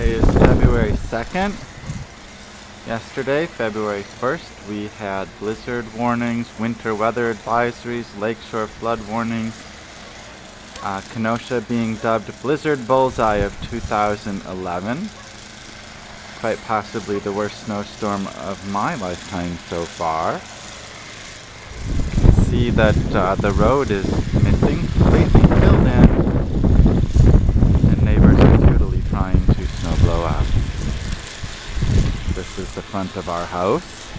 Today is February 2nd. Yesterday, February 1st, we had blizzard warnings, winter weather advisories, lakeshore flood warnings. Kenosha being dubbed Blizzard Bullseye of 2011. Quite possibly the worst snowstorm of my lifetime so far. You can see that the road is missing, completely filled in, and neighbors are futilely trying to snow blow up. This is the front of our house.